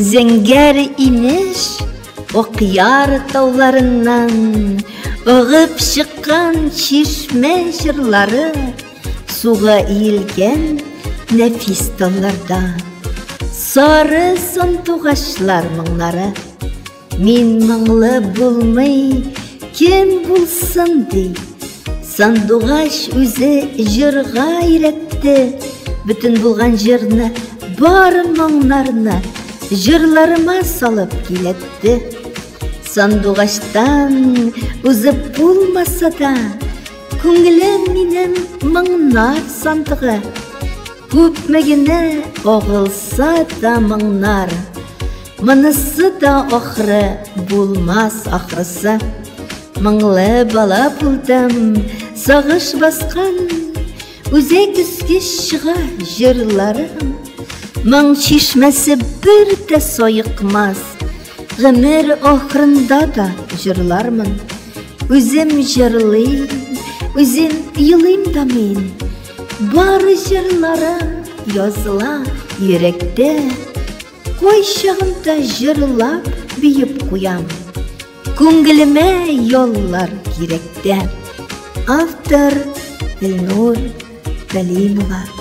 Зәңгәр инеш Оқияр тауларынан ығып шыққан чишмә жырлары, суға иілген нәфис талларда. Сары сандуғашлар мұңлары, мен мұңлы болмай, кем болсын дей. Сандуғаш өзі жырға үйретті, бүтін болған жырны, бар мұңларны жырларыма салып келетті. Сандуғаштан үзіп болмаса да, көңілім менің мұңнар сандығы. Көпмегіне оғылса да мұңнар, мұнысы да ақыры болмас ақырысы. Мұңлы бала болдым, сағыш басқан, өзек үске шыға жырларым. Мұң шешмесі бір де сойықмас, ғымыр ақырында да жырлармын. Өзім жырлайым, өзім үйілейм да мен. Бары жырларым yazıla yürekte, Koy şağında jırlap büyüp koyam. Көңіліме yollar gerekte. Автор Elnur Галимова.